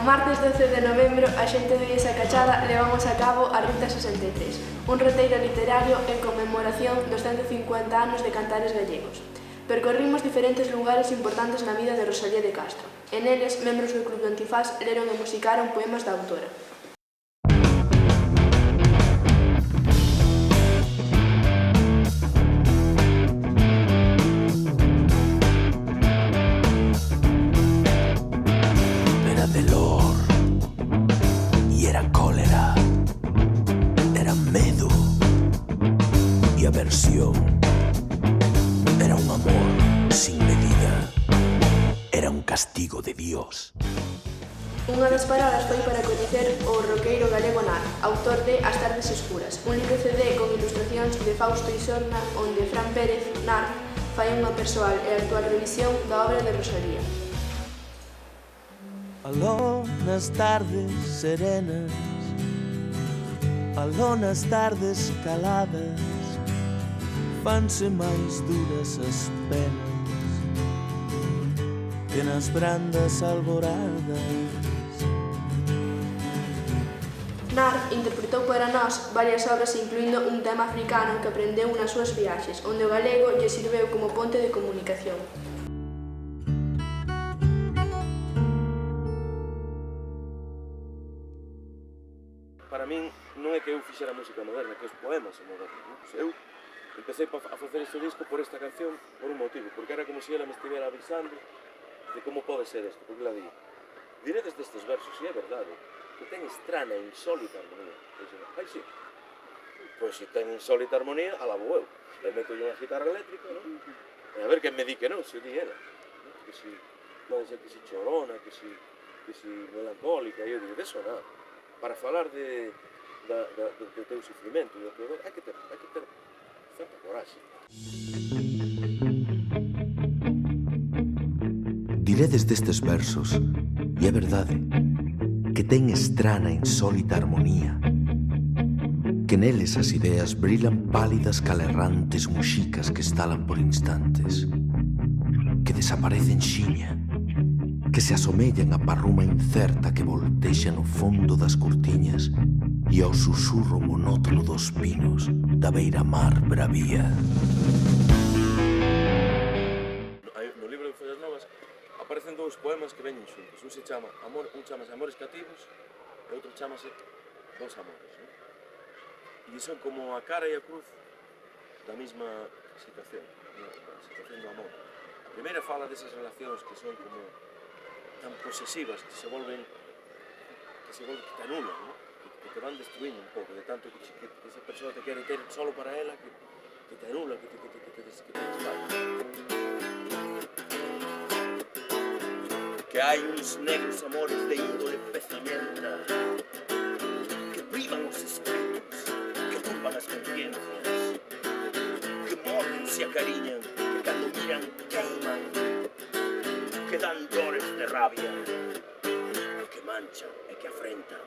martes 12 de novembro, a xente de Esa Cachada levamos a cabo a Ruta 63, un roteiro literario en conmemoración dos 150 anos de Cantares Gallegos. Percorrimos diferentes lugares importantes na vida de Rosalía de Castro. En eles, membros do Club do Antifaz leron e musicaron poemas da autora. Era un amor sin medida, era un castigo de Dios. Unha das paradas foi para coñecer o roqueiro galego Nar, autor de As tardes escuras, un libro CD con ilustracións de Fausto Isorna onde Fran Pérez, Nar, fai unha persoal e actual revisión da obra de Rosalía. Aló nas tardes serenas, aló nas tardes caladas, fanse máis duras as penas que nas brandas alboradas. Nar interpretou para nós varias obras incluindo un tema africano que aprendeu nas súas viaxes, onde o galego lle sirveu como ponte de comunicación. Para min non é que eu fixera música moderna, que os poemas son modernos. Eu empecé a facer este disco por esta canción por un motivo, porque era como se ela me estivera avisando de como pode ser isto, porque la di. Diredes destes versos, e é verdade, que ten estrana e insólita armonía. Ai, sí. Pois se ten insólita armonía, alá vou eu. Le meto unha guitarra eléctrica, non? E a ver quen me di que non, se o di ela. Que si, pode ser que si chorona, que si melancólica, e eu digo, deso nada. Para falar do teu sufrimento e do teu dor, hai que ter certa coraxe. Diredes destes versos, e é verdade, que ten estrana e insólita armonía, que neles as ideas brilan pálidas calerrantes muxicas que estalan por instantes, que desaparecen xiña, que se asomellan a parruma incerta que voltexa no fondo das cortiñas e ao susurro monótono dos pinos da beira-mar bravía. No libro de Follas Novas aparecen dous poemas que veñen xuntos. Un chamase Amores Cativos e outro chamase Dos Amores. E son como a cara e a cruz da mesma situación, a situación do amor. A primeira fala desas relacións que son como tan posesivas, que te anulan, ¿no? Que te van destruindo un pouco, de tanto que esa persona te quere ter solo para ela, que te anula, que te desfala. Que hai uns negros amores de índole pezamenta que privan os espíritus, que turban as conciencias, que morden se acariñan, que cando miran queiman, que dan dores de rabia, que manchan e que afrentan.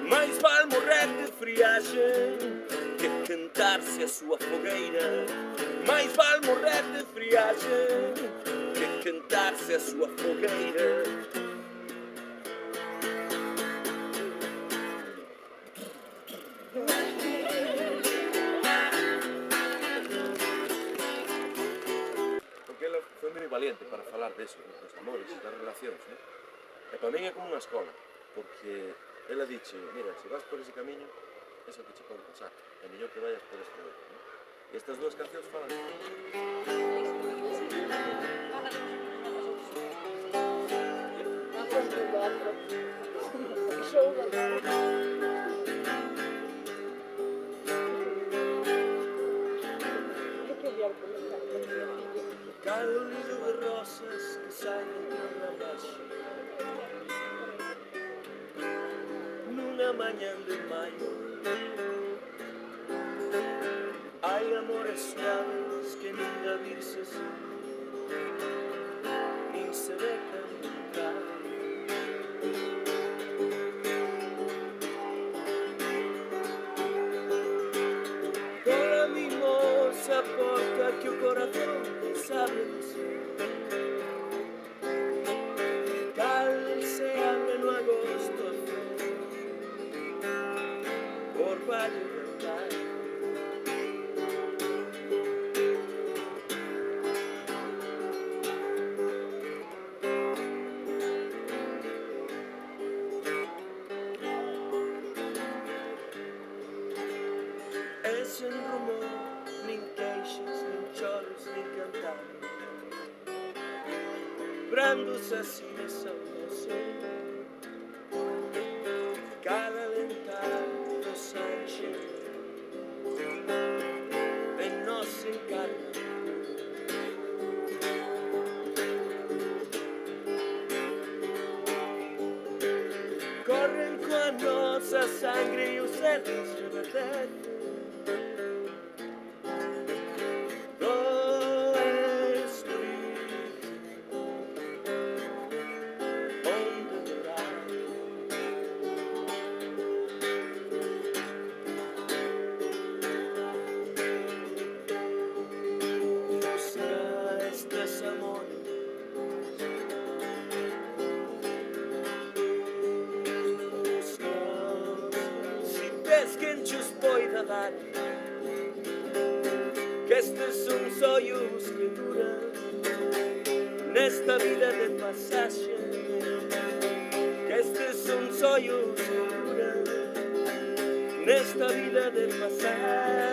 Mais val morrer de friaxe que quentarse a súa fogueira. Mais val morrer de friaxe que quentarse a súa fogueira. Valiente para falar deso, dos amores e das relacións, né? E para min é como unha escola, porque ela dixe, mira, se vas por ese camiño, eso que che pode pasar, é mellor que vayas por este outro, né? E estas dúas cancións falan Cae o nido de rosas que saen entre a ramaxe nunha mañan de maio. Hai amores suaves que nin da virse nin se becan nunca. Toda mimosa porta que o corazón sabe dizer brandos así de San José, cada ventana de Sánchez de nos encarna. Corren coa nosa sangre e os cerros reverdecen. Que estes son sonhos que duran nesta vida de pasaxe, que estes son sonhos que duran nesta vida de pasaxe.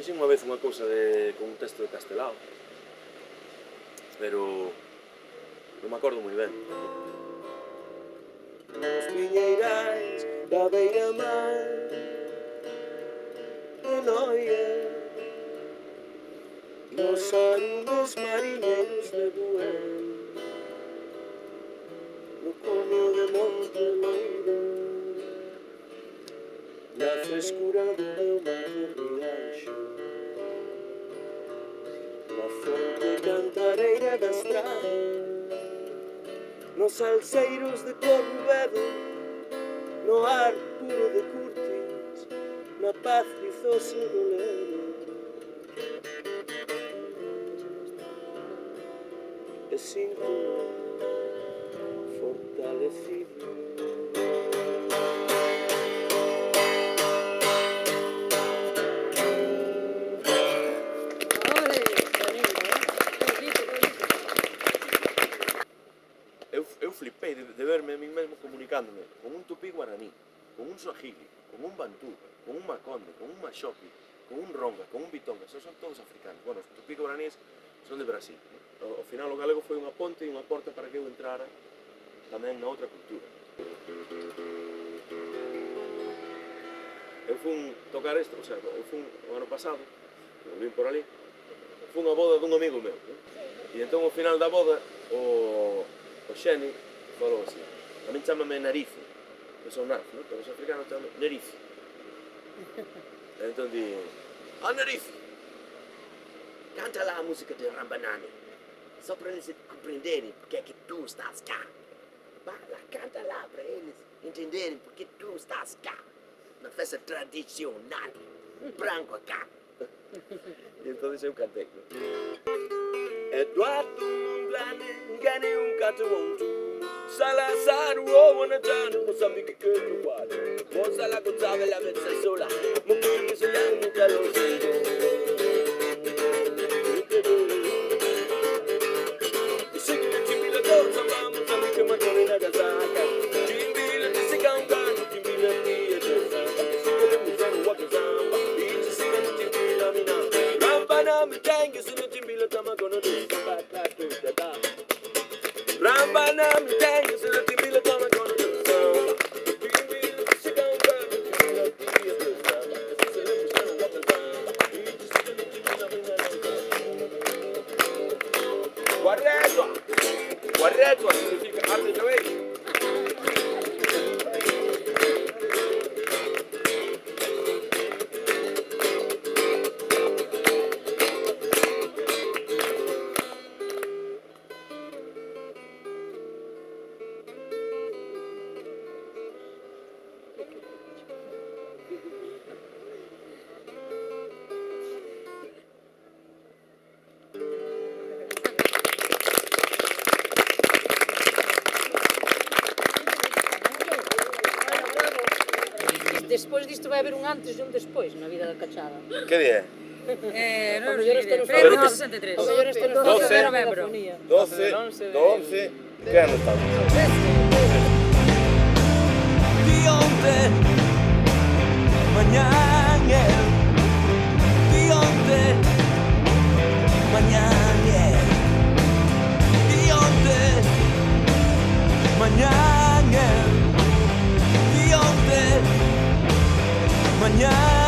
Fixen unha vez unha cousa con un texto de Castelao, pero non me acordo moi ben. Os piñeirais da beira-mar de noia, nos arudos mariñeiros de Buén, no conio de Monte Loiro, na frescura do meu mar de Rianxo, na fonte cantareira da estrada, nos salseiros de Corrubedo, no ar puro de Curtis, na paz rizosa do Lero. E sinto fortalecido. Eu flipei de verme a mí mesmo comunicándome con un tupí guaraní, con un suajili, con un bantú, con un maconde, con un maxopi, con un ronga, con un bitonga, son todos africanos. Bueno, os tupí guaraníes son de Brasil. Ao final o galego foi unha ponte e unha porta para que eu entrara tamén na outra cultura. Eu fun tocar isto, o sea, eu fun o ano pasado, volvín por ali, fun a boda dun amigo meu, e entón ao final da boda o Xeni falou así, a min chámame Narice, que son naz, ¿no? Pero os africanos chámame Nerice. E entón di, Narice, canta lá a música de Rambanani, só para eles compreenderem porque é que tu estás cá. Vai lá, canta lá para eles entenderem porque tu estás cá, na festa tradicional, branco cá. E entón eu cantei. Eduardo Mondlane, Ngane Unkatuontu, Salazar, Wanatano, Mozambique, Kutuwadu, Mozala Kutave, la Metsasola, Mukumi, Soyan, Mukalosi. despois disto vai haber un antes e un despois na vida da cachada. Que día? Non sei, Pero 63. o mellor este nos 12 de novembro. 12 do 11. Que ano estamos? Dionte mañan el Dionte mañan el Dionte mañan el Dionte mañan